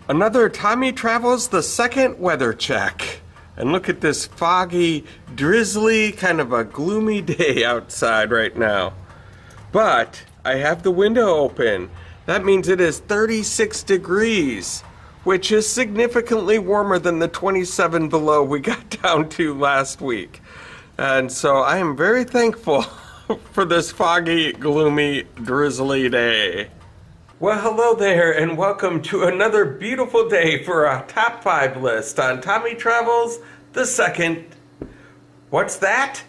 Another Tommy Travels the Second weather check. And look at this foggy, drizzly, kind of a gloomy day outside right now. But I have the window open. That means it is 36 degrees, which is significantly warmer than the 27 below we got down to last week. And so I am very thankful for this foggy, gloomy, drizzly day. Well, hello there, and welcome to another beautiful day for a top 5 list on Tommy Travels the Second. What's that?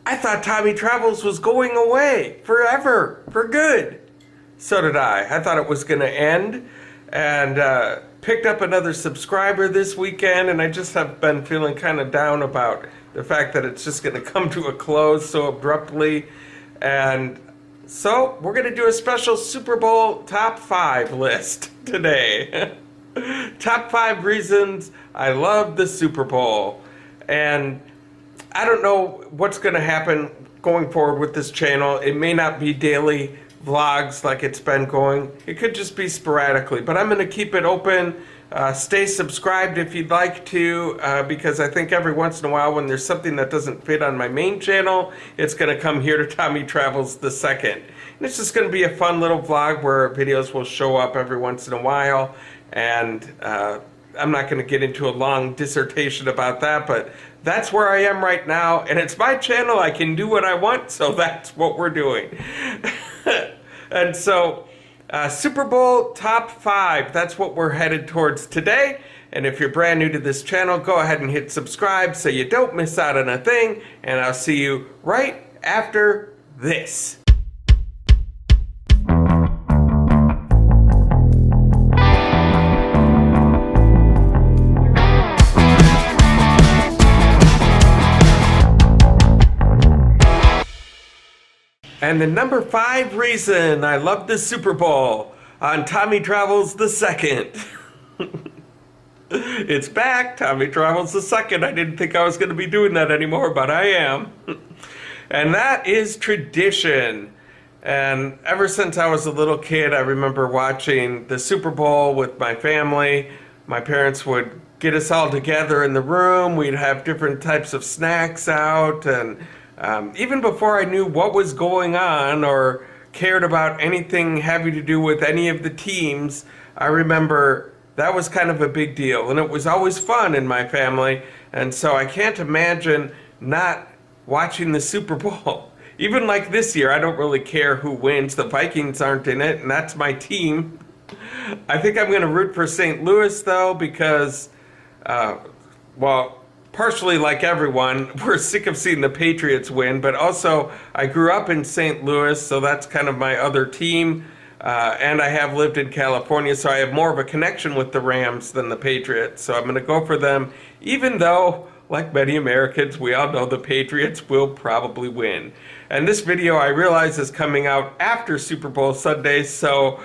I thought Tommy Travels was going away forever, for good. So did I. I thought it was going to end, and picked up another subscriber this weekend, and I just have been feeling kind of down about the fact that it's just going to come to a close so abruptly. And so we're going to do a special Super Bowl top 5 list today. Top 5 reasons I love the Super Bowl. And I don't know what's going to happen going forward with this channel. It may not be daily vlogs like it's been going. It could just be sporadically, but I'm going to keep it open. Stay subscribed if you'd like to, because I think every once in a while when there's something that doesn't fit on my main channel, it's going to come here to Tommy Travels the Second. And it's just going to be a fun little vlog where videos will show up every once in a while, and I'm not going to get into a long dissertation about that, but that's where I am right now, and it's my channel. I can do what I want, so that's what we're doing. And so Super Bowl top 5, that's what we're headed towards today. And if you're brand new to this channel, go ahead and hit subscribe so you don't miss out on a thing. And I'll see you right after this. And the number 5 reason I love the Super Bowl on Tommy Travels the Second. It's back, Tommy Travels the Second. I didn't think I was going to be doing that anymore, but I am. And that is tradition. And ever since I was a little kid, I remember watching the Super Bowl with my family. My parents would get us all together in the room. We'd have different types of snacks out, and even before I knew what was going on or cared about anything having to do with any of the teams, I remember that was kind of a big deal, and it was always fun in my family. And so I can't imagine not watching the Super Bowl. Even like this year, I don't really care who wins. The Vikings aren't in it, and that's my team. I think I'm going to root for St. Louis, though, because, well, partially like everyone, we're sick of seeing the Patriots win, but also I grew up in St. Louis, so that's kind of my other team, and I have lived in California, so I have more of a connection with the Rams than the Patriots, so I'm going to go for them, even though, like many Americans, we all know the Patriots will probably win. And this video, I realize, is coming out after Super Bowl Sunday, so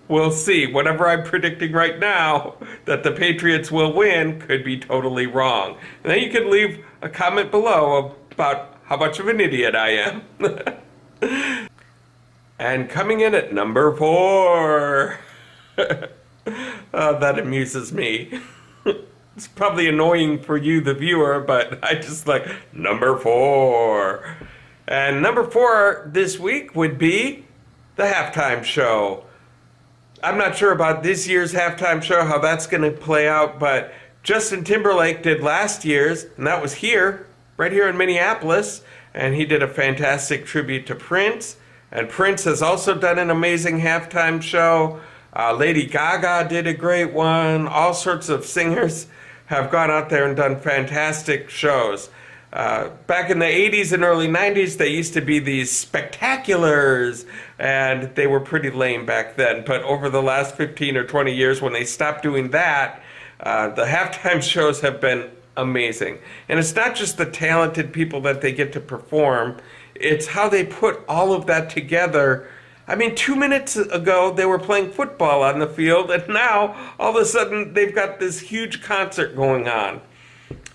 we'll see. Whatever I'm predicting right now that the Patriots will win could be totally wrong. And then you can leave a comment below about how much of an idiot I am. And coming in at number 4. That amuses me. It's probably annoying for you, the viewer, but I just like number 4. And number 4 this week would be the halftime show. I'm not sure about this year's halftime show, how that's going to play out, but Justin Timberlake did last year's, and that was here, right here in Minneapolis, and he did a fantastic tribute to Prince. And Prince has also done an amazing halftime show. Lady Gaga did a great one. All sorts of singers have gone out there and done fantastic shows. Back in the 80s and early 90s, they used to be these spectaculars, and they were pretty lame back then. But over the last 15 or 20 years, when they stopped doing that, the halftime shows have been amazing. And it's not just the talented people that they get to perform, it's how they put all of that together. I mean, 2 minutes ago, they were playing football on the field, and now, all of a sudden, they've got this huge concert going on.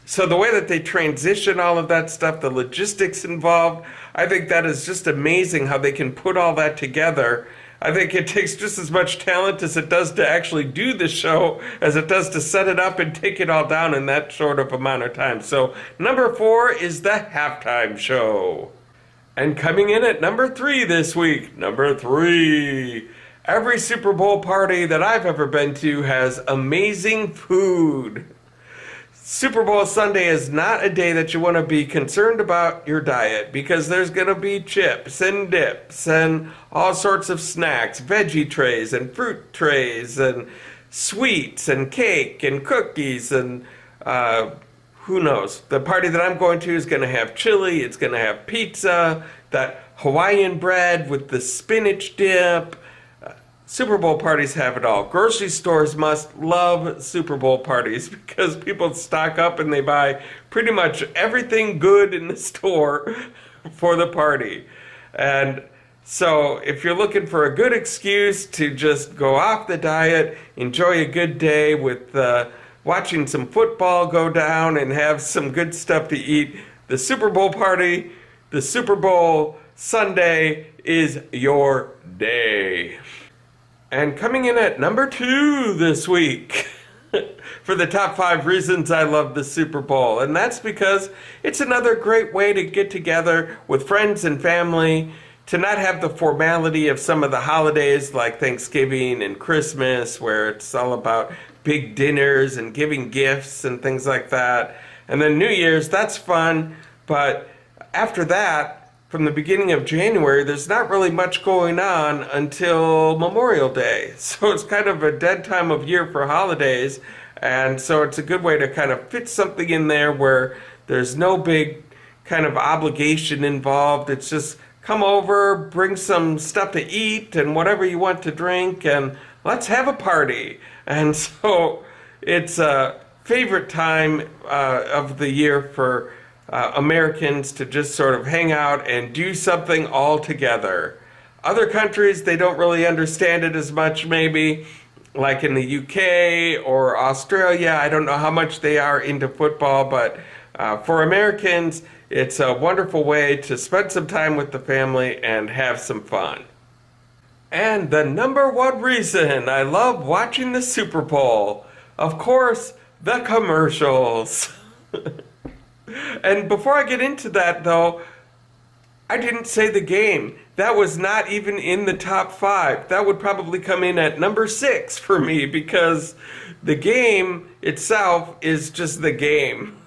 So the way that they transition all of that stuff, the logistics involved, I think that is just amazing how they can put all that together. I think it takes just as much talent as it does to actually do the show as it does to set it up and take it all down in that short of amount of time. So number 4 is the halftime show. And coming in at number 3 this week, number 3. Every Super Bowl party that I've ever been to has amazing food. Super Bowl Sunday is not a day that you want to be concerned about your diet because there's going to be chips and dips and all sorts of snacks, veggie trays and fruit trays and sweets and cake and cookies and who knows. The party that I'm going to is going to have chili, it's going to have pizza, that Hawaiian bread with the spinach dip. Super Bowl parties have it all. Grocery stores must love Super Bowl parties because people stock up and they buy pretty much everything good in the store for the party. And so if you're looking for a good excuse to just go off the diet, enjoy a good day with watching some football go down and have some good stuff to eat, the Super Bowl party, the Super Bowl Sunday is your day. And coming in at number 2 this week for the top 5 reasons I love the Super Bowl. And that's because it's another great way to get together with friends and family, to not have the formality of some of the holidays like Thanksgiving and Christmas, where it's all about big dinners and giving gifts and things like that. And then New Year's, that's fun, but after that, from the beginning of January, there's not really much going on until Memorial Day. So it's kind of a dead time of year for holidays. And so it's a good way to kind of fit something in there where there's no big kind of obligation involved. It's just come over, bring some stuff to eat and whatever you want to drink, and let's have a party. And so it's a favorite time of the year for Americans to just sort of hang out and do something all together. Other countries, they don't really understand it as much maybe, like in the UK or Australia. I don't know how much they are into football, but for Americans, it's a wonderful way to spend some time with the family and have some fun. And the number 1 reason I love watching the Super Bowl, of course, the commercials. And before I get into that, though, I didn't say the game. That was not even in the top 5. That would probably come in at number 6 for me because the game itself is just the game.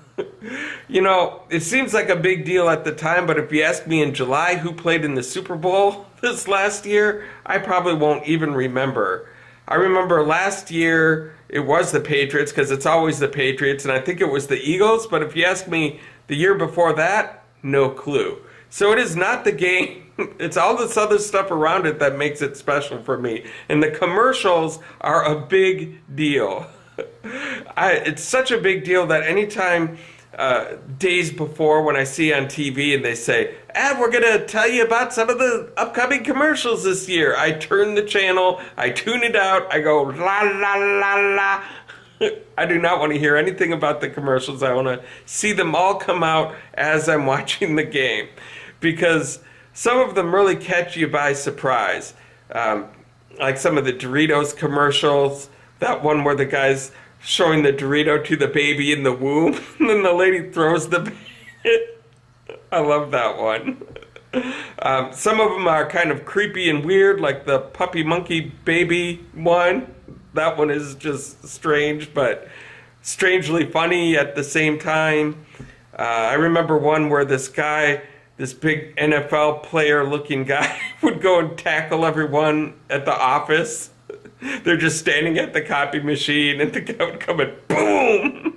You know, it seems like a big deal at the time, but if you ask me in July who played in the Super Bowl this last year, I probably won't even remember. I remember last year it was the Patriots because it's always the Patriots, and I think it was the Eagles, but if you ask me the year before that, no clue. So it is not the game. It's all this other stuff around it that makes it special for me. And the commercials are a big deal. It's such a big deal that anytime days before when I see on TV and they say, we're going to tell you about some of the upcoming commercials this year, I turn the channel, I tune it out, I go la la la la. I do not want to hear anything about the commercials. I want to see them all come out as I'm watching the game, because some of them really catch you by surprise. Like some of the Doritos commercials, that one where the guy's showing the Dorito to the baby in the womb, and then the lady throws the baby. I love that one. Some of them are kind of creepy and weird, like the puppy monkey baby one. That one is just strange, but strangely funny at the same time. I remember one where this guy, this big NFL player looking guy, would go and tackle everyone at the office. They're just standing at the copy machine and the guy would come and boom!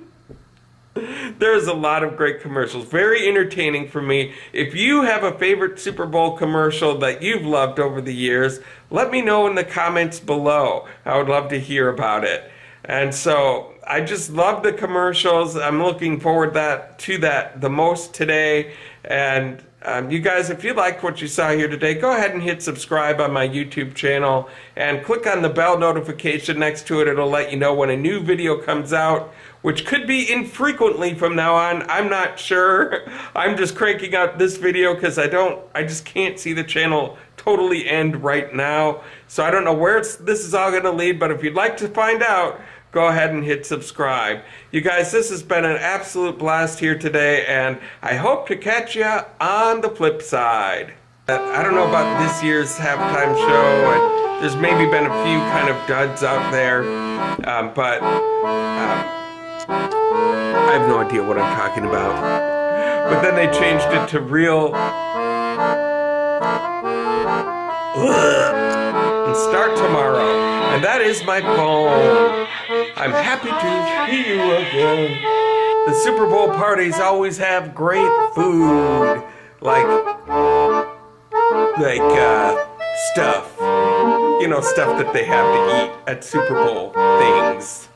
There's a lot of great commercials. Very entertaining for me. If you have a favorite Super Bowl commercial that you've loved over the years, let me know in the comments below. I would love to hear about it. And so I just love the commercials. I'm looking forward to that the most today. And you guys, if you liked what you saw here today, go ahead and hit subscribe on my YouTube channel and click on the bell notification next to it. It'll let you know when a new video comes out, which could be infrequently from now on. I'm not sure. I'm just cranking out this video because I just can't see the channel totally totally end right now. So I don't know where this is all going to lead, but if you'd like to find out, go ahead and hit subscribe. You guys, this has been an absolute blast here today, and I hope to catch you on the flip side. I don't know about this year's halftime show, and there's maybe been a few kind of duds out there, but I have no idea what I'm talking about. But then they changed it to real and start tomorrow. And that is my phone. I'm happy to see you again. The Super Bowl parties always have great food, like stuff. You know, stuff that they have to eat at Super Bowl things.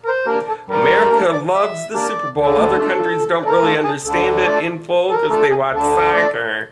America loves the Super Bowl. Other countries don't really understand it in full because they watch soccer.